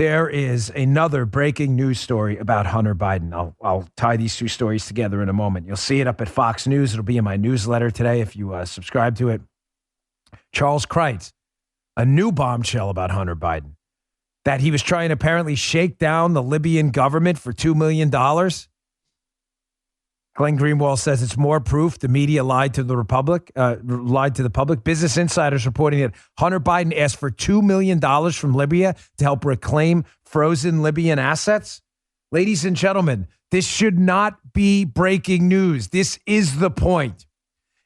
There is another breaking news story about Hunter Biden. I'll tie these two stories together in a moment. You'll see it up at Fox News. It'll be in my newsletter today if you subscribe to it. Charles Kreitz, a new bombshell about Hunter Biden, that he was trying to apparently shake down the Libyan government for $2 million. Glenn Greenwald says it's more proof the media lied to the public. Business Insider's reporting that Hunter Biden asked for $2 million from Libya to help reclaim frozen Libyan assets. Ladies and gentlemen, this should not be breaking news. This is the point.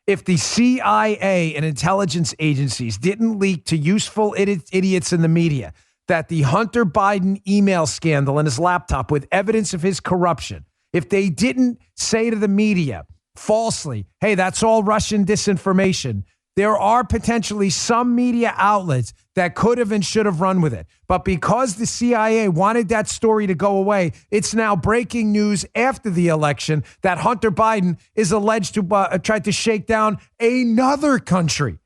If the CIA and intelligence agencies didn't leak to useful idiots in the media that the Hunter Biden email scandal in his laptop with evidence of his corruption, if they didn't say to the media falsely, hey, that's all Russian disinformation, there are potentially some media outlets that could have and should have run with it. But because the CIA wanted that story to go away, it's now breaking news after the election that Hunter Biden is alleged to try to shake down another country.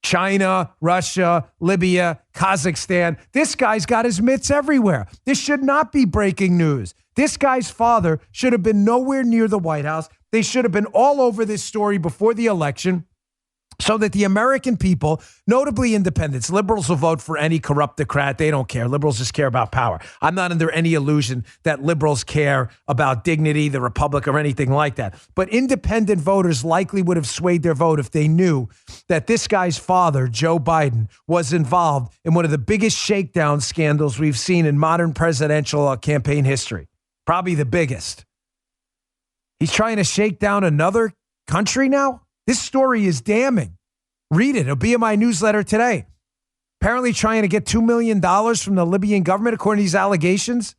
China, Russia, Libya, Kazakhstan. This guy's got his mitts everywhere. This should not be breaking news. This guy's father should have been nowhere near the White House. They should have been all over this story before the election so that the American people, notably independents, liberals will vote for any corruptocrat. They don't care. Liberals just care about power. I'm not under any illusion that liberals care about dignity, the republic, or anything like that. But independent voters likely would have swayed their vote if they knew that this guy's father, Joe Biden, was involved in one of the biggest shakedown scandals we've seen in modern presidential campaign history. Probably the biggest. He's trying to shake down another country now? This story is damning. Read it. It'll be in my newsletter today. Apparently trying to get $2 million from the Libyan government, according to these allegations.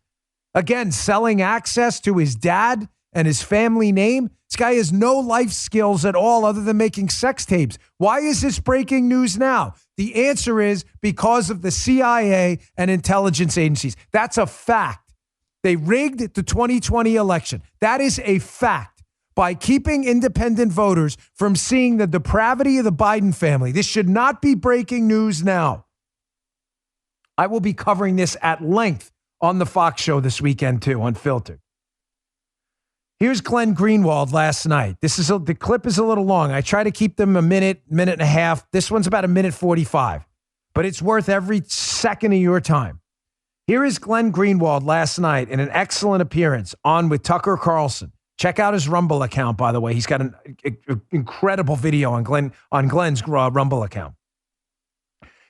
Again, selling access to his dad and his family name. This guy has no life skills at all other than making sex tapes. Why is this breaking news now? The answer is because of the CIA and intelligence agencies. That's a fact. They rigged the 2020 election. That is a fact. By keeping independent voters from seeing the depravity of the Biden family. This should not be breaking news now. I will be covering this at length on the Fox show this weekend too, Unfiltered. Here's Glenn Greenwald last night. The clip is a little long. I try to keep them a minute and a half. This one's about 1:45, but it's worth every second of your time. Here is Glenn Greenwald last night in an excellent appearance on with Tucker Carlson. Check out his Rumble account, by the way. He's got an incredible video on Glenn's Rumble account.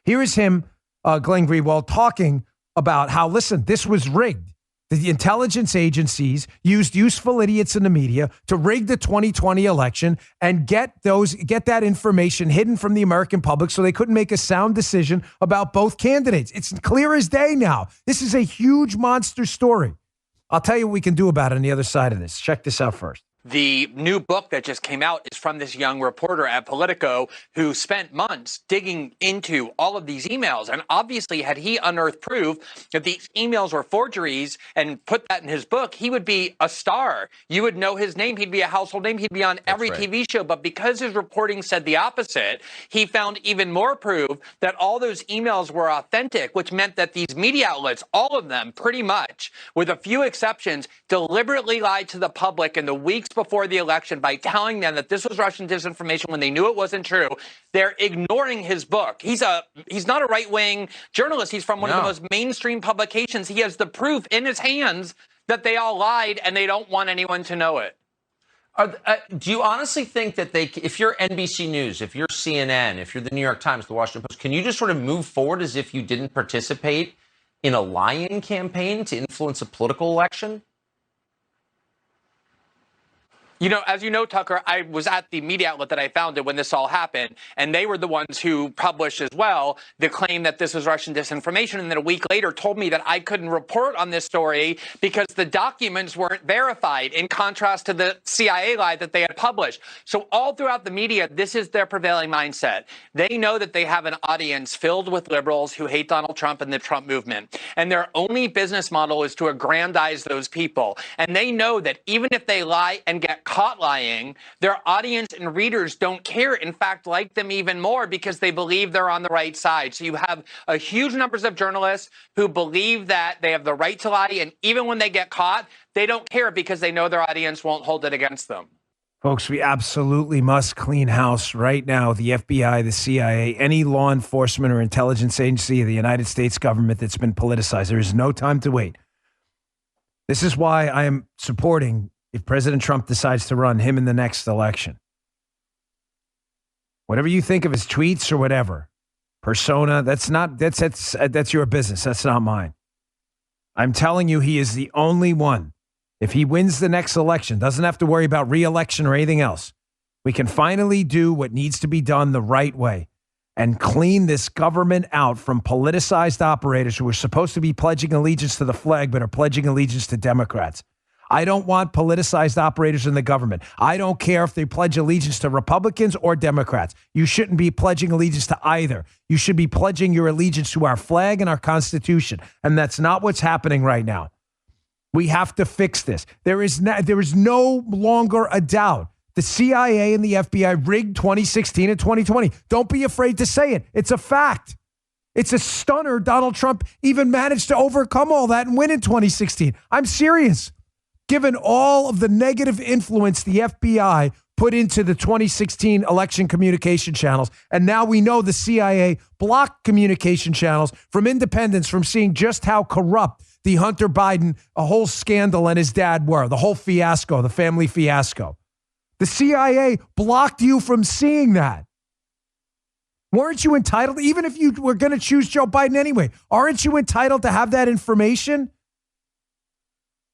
Here is him, Glenn Greenwald, talking about how, listen, this was rigged. The intelligence agencies used useful idiots in the media to rig the 2020 election and get that information hidden from the American public so they couldn't make a sound decision about both candidates. It's clear as day now. This is a huge monster story. I'll tell you what we can do about it on the other side of this. Check this out first. The new book that just came out is from this young reporter at Politico who spent months digging into all of these emails. And obviously, had he unearthed proof that these emails were forgeries and put that in his book, he would be a star. You would know his name. He'd be a household name. He'd be on every TV show. But because his reporting said the opposite, he found even more proof that all those emails were authentic, which meant that these media outlets, all of them pretty much, with a few exceptions, deliberately lied to the public in the weeks before the election by telling them that this was Russian disinformation when they knew it wasn't true. They're ignoring his book. He's not a right-wing journalist. He's from one of the most mainstream publications. He has the proof in his hands that they all lied and they don't want anyone to know it. Do you honestly think that if you're NBC News, if you're CNN, if you're the New York Times, the Washington Post, can you just sort of move forward as if you didn't participate in a lie-in campaign to influence a political election? You know, as you know, Tucker, I was at the media outlet that I founded when this all happened, and they were the ones who published as well the claim that this was Russian disinformation, and then a week later told me that I couldn't report on this story because the documents weren't verified, in contrast to the CIA lie that they had published. So all throughout the media, this is their prevailing mindset. They know that they have an audience filled with liberals who hate Donald Trump and the Trump movement, and their only business model is to aggrandize those people. And they know that even if they lie and get caught lying, their audience and readers don't care. In fact, like them even more because they believe they're on the right side. So you have a huge numbers of journalists who believe that they have the right to lie. And even when they get caught, they don't care because they know their audience won't hold it against them. Folks, we absolutely must clean house right now. The FBI, the CIA, any law enforcement or intelligence agency of the United States government that's been politicized. There is no time to wait. This is why I am supporting, if President Trump decides to run, him in the next election. Whatever you think of his tweets or whatever, persona, that's your business. That's not mine. I'm telling you, he is the only one. If he wins the next election, doesn't have to worry about re-election or anything else. We can finally do what needs to be done the right way and clean this government out from politicized operators who are supposed to be pledging allegiance to the flag but are pledging allegiance to Democrats. I don't want politicized operators in the government. I don't care if they pledge allegiance to Republicans or Democrats. You shouldn't be pledging allegiance to either. You should be pledging your allegiance to our flag and our Constitution. And that's not what's happening right now. We have to fix this. There is no longer a doubt. The CIA and the FBI rigged 2016 and 2020. Don't be afraid to say it. It's a fact. It's a stunner Donald Trump even managed to overcome all that and win in 2016. I'm serious. Given all of the negative influence the FBI put into the 2016 election communication channels, and now we know the CIA blocked communication channels from independents from seeing just how corrupt the Hunter Biden, a whole scandal, and his dad were, the whole fiasco, the family fiasco. The CIA blocked you from seeing that. Weren't you entitled, even if you were going to choose Joe Biden anyway, aren't you entitled to have that information?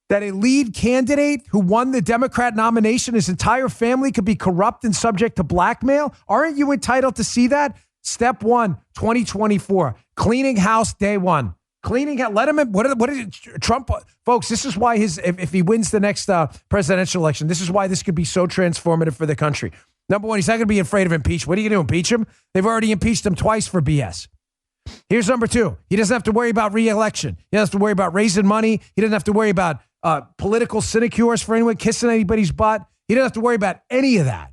That a lead candidate who won the Democrat nomination, his entire family could be corrupt and subject to blackmail? Aren't you entitled to see that? Step 1, 2024, cleaning house day 1. Cleaning out, let him in. What is it? Trump, folks, this is why if he wins the next presidential election, this is why this could be so transformative for the country. Number 1, he's not going to be afraid of impeachment. What are you going to impeach him? They've already impeached him twice for BS. Here's number 2. He doesn't have to worry about re-election. He doesn't have to worry about raising money. He doesn't have to worry about political sinecures for anyone kissing anybody's butt. He doesn't have to worry about any of that.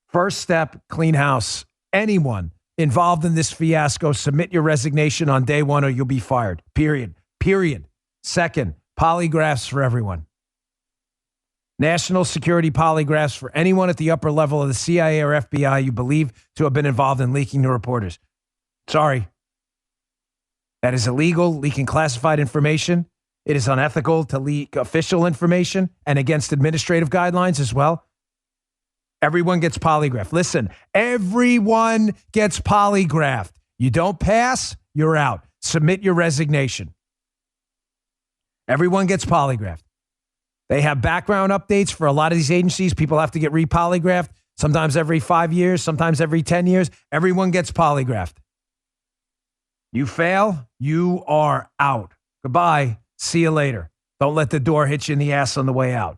First step, clean house. Anyone involved in this fiasco, submit your resignation on day 1 or you'll be fired. Period. Second, polygraphs for everyone. National security polygraphs for anyone at the upper level of the CIA or FBI you believe to have been involved in leaking to reporters. Sorry. That is illegal, leaking classified information. It is unethical to leak official information and against administrative guidelines as well. Everyone gets polygraphed. Listen, everyone gets polygraphed. You don't pass, you're out. Submit your resignation. Everyone gets polygraphed. They have background updates for a lot of these agencies. People have to get re-polygraphed, sometimes every 5 years, sometimes every 10 years. Everyone gets polygraphed. You fail, you are out. Goodbye. See you later. Don't let the door hit you in the ass on the way out.